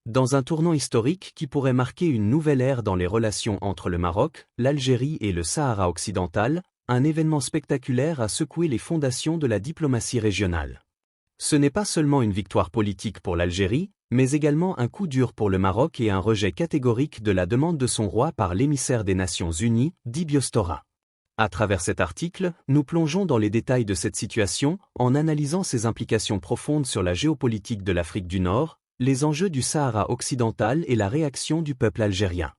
Dans un tournant historique qui pourrait marquer une nouvelle ère dans les relations entre le Maroc, l'Algérie et le Sahara occidental, un événement spectaculaire a secoué les fondations de la diplomatie régionale. Ce n'est pas seulement une victoire politique pour l'Algérie, mais également un coup dur pour le Maroc et un rejet catégorique de la demande de son roi par l'émissaire des Nations Unies, Dibiostora. À travers cet article, nous plongeons dans les détails de cette situation, en analysant ses implications profondes sur la géopolitique de l'Afrique du Nord, les enjeux du Sahara occidental et la réaction du peuple algérien.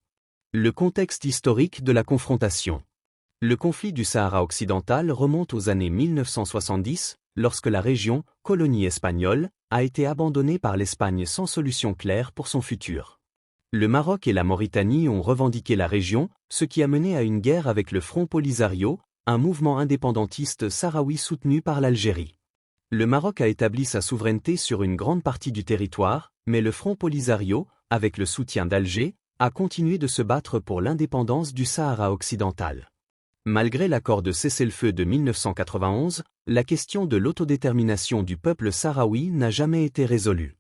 Le contexte historique de la confrontation. Le conflit du Sahara occidental remonte aux années 1970, lorsque la région, colonie espagnole, a été abandonnée par l'Espagne sans solution claire pour son futur. Le Maroc et la Mauritanie ont revendiqué la région, ce qui a mené à une guerre avec le Front Polisario, un mouvement indépendantiste sahraoui soutenu par l'Algérie. Le Maroc a établi sa souveraineté sur une grande partie du territoire, mais le Front Polisario, avec le soutien d'Alger, a continué de se battre pour l'indépendance du Sahara occidental. Malgré l'accord de cessez-le-feu de 1991, la question de l'autodétermination du peuple sahraoui n'a jamais été résolue.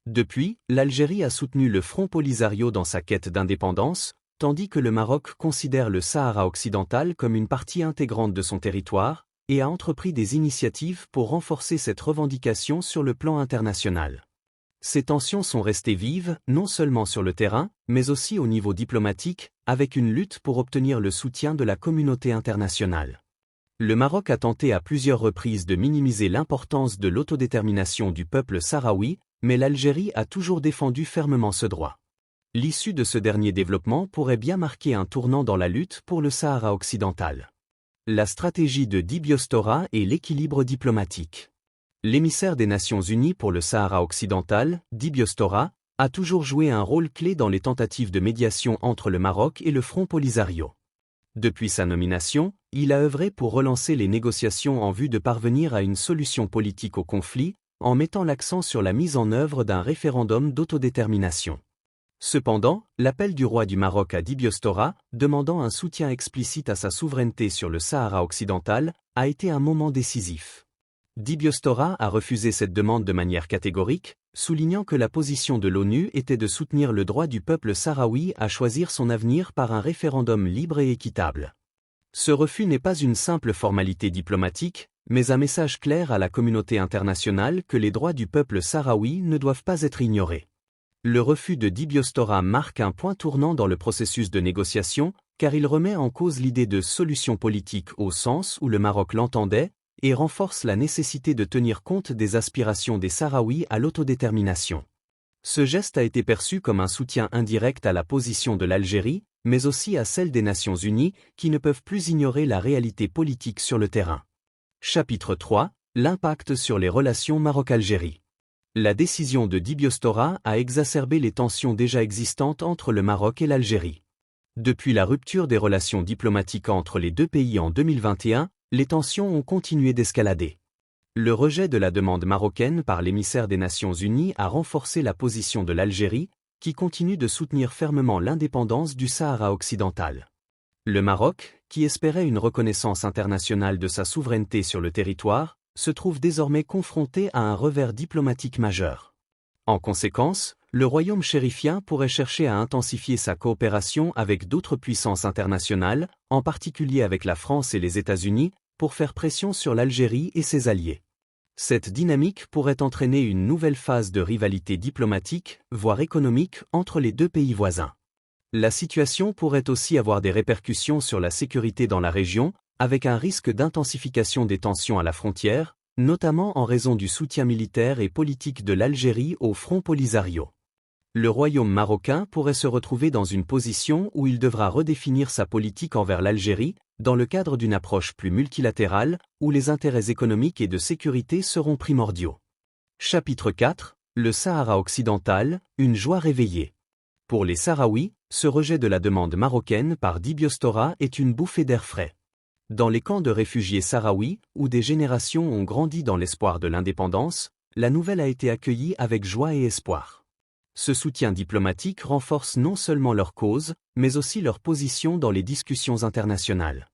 Depuis, l'Algérie a soutenu le Front Polisario dans sa quête d'indépendance, tandis que le Maroc considère le Sahara occidental comme une partie intégrante de son territoire, et a entrepris des initiatives pour renforcer cette revendication sur le plan international. Ces tensions sont restées vives, non seulement sur le terrain, mais aussi au niveau diplomatique, avec une lutte pour obtenir le soutien de la communauté internationale. Le Maroc a tenté à plusieurs reprises de minimiser l'importance de l'autodétermination du peuple sahraoui, mais l'Algérie a toujours défendu fermement ce droit. L'issue de ce dernier développement pourrait bien marquer un tournant dans la lutte pour le Sahara occidental. La stratégie de Dibiostora et l'équilibre diplomatique. L'émissaire des Nations Unies pour le Sahara occidental, Dibiostora, a toujours joué un rôle clé dans les tentatives de médiation entre le Maroc et le Front Polisario. Depuis sa nomination, il a œuvré pour relancer les négociations en vue de parvenir à une solution politique au conflit, en mettant l'accent sur la mise en œuvre d'un référendum d'autodétermination. Cependant, l'appel du roi du Maroc à Dibiostora, demandant un soutien explicite à sa souveraineté sur le Sahara occidental, a été un moment décisif. Dibiostora a refusé cette demande de manière catégorique, soulignant que la position de l'ONU était de soutenir le droit du peuple sahraoui à choisir son avenir par un référendum libre et équitable. Ce refus n'est pas une simple formalité diplomatique, mais un message clair à la communauté internationale que les droits du peuple sahraoui ne doivent pas être ignorés. Le refus de Dibiostora marque un point tournant dans le processus de négociation, car il remet en cause l'idée de solution politique au sens où le Maroc l'entendait, et renforce la nécessité de tenir compte des aspirations des Sahraouis à l'autodétermination. Ce geste a été perçu comme un soutien indirect à la position de l'Algérie, mais aussi à celle des Nations Unies, qui ne peuvent plus ignorer la réalité politique sur le terrain. Chapitre 3 : L'impact sur les relations Maroc-Algérie. La décision de Dibiostora a exacerbé les tensions déjà existantes entre le Maroc et l'Algérie. Depuis la rupture des relations diplomatiques entre les deux pays en 2021, les tensions ont continué d'escalader. Le rejet de la demande marocaine par l'émissaire des Nations Unies a renforcé la position de l'Algérie, qui continue de soutenir fermement l'indépendance du Sahara occidental. Le Maroc, qui espérait une reconnaissance internationale de sa souveraineté sur le territoire, se trouve désormais confronté à un revers diplomatique majeur. En conséquence, le royaume chérifien pourrait chercher à intensifier sa coopération avec d'autres puissances internationales, en particulier avec la France et les États-Unis, pour faire pression sur l'Algérie et ses alliés. Cette dynamique pourrait entraîner une nouvelle phase de rivalité diplomatique, voire économique, entre les deux pays voisins. La situation pourrait aussi avoir des répercussions sur la sécurité dans la région, avec un risque d'intensification des tensions à la frontière, notamment en raison du soutien militaire et politique de l'Algérie au Front Polisario. Le royaume marocain pourrait se retrouver dans une position où il devra redéfinir sa politique envers l'Algérie, dans le cadre d'une approche plus multilatérale, où les intérêts économiques et de sécurité seront primordiaux. Chapitre 4 : Le Sahara occidental, une joie réveillée. Pour les Sahraouis, ce rejet de la demande marocaine par Dibiostora est une bouffée d'air frais. Dans les camps de réfugiés sahraouis, où des générations ont grandi dans l'espoir de l'indépendance, la nouvelle a été accueillie avec joie et espoir. Ce soutien diplomatique renforce non seulement leur cause, mais aussi leur position dans les discussions internationales.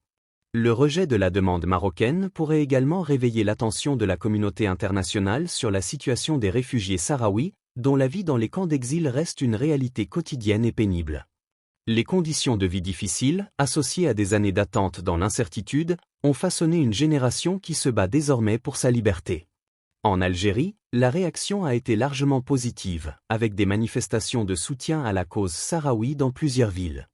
Le rejet de la demande marocaine pourrait également réveiller l'attention de la communauté internationale sur la situation des réfugiés sahraouis, dont la vie dans les camps d'exil reste une réalité quotidienne et pénible. Les conditions de vie difficiles, associées à des années d'attente dans l'incertitude, ont façonné une génération qui se bat désormais pour sa liberté. En Algérie, la réaction a été largement positive, avec des manifestations de soutien à la cause sahraoui dans plusieurs villes.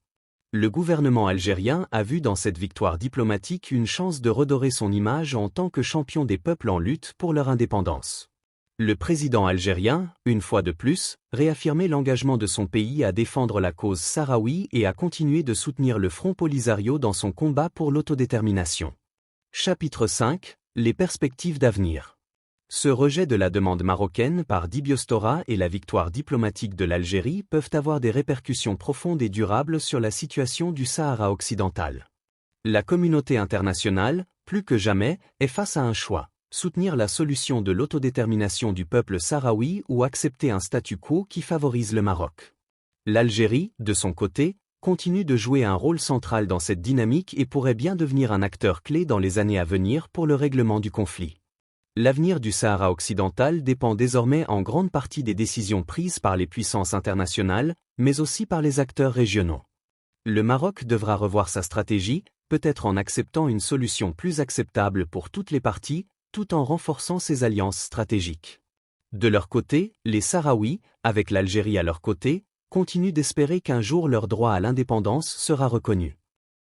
Le gouvernement algérien a vu dans cette victoire diplomatique une chance de redorer son image en tant que champion des peuples en lutte pour leur indépendance. Le président algérien, une fois de plus, réaffirmait l'engagement de son pays à défendre la cause sahraoui et à continuer de soutenir le Front Polisario dans son combat pour l'autodétermination. Chapitre 5 – Les perspectives d'avenir. Ce rejet de la demande marocaine par Dibiostora et la victoire diplomatique de l'Algérie peuvent avoir des répercussions profondes et durables sur la situation du Sahara occidental. La communauté internationale, plus que jamais, est face à un choix. Soutenir la solution de l'autodétermination du peuple sahraoui ou accepter un statu quo qui favorise le Maroc. L'Algérie, de son côté, continue de jouer un rôle central dans cette dynamique et pourrait bien devenir un acteur clé dans les années à venir pour le règlement du conflit. L'avenir du Sahara occidental dépend désormais en grande partie des décisions prises par les puissances internationales, mais aussi par les acteurs régionaux. Le Maroc devra revoir sa stratégie, peut-être en acceptant une solution plus acceptable pour toutes les parties, tout en renforçant ses alliances stratégiques. De leur côté, les Sahraouis, avec l'Algérie à leur côté, continuent d'espérer qu'un jour leur droit à l'indépendance sera reconnu.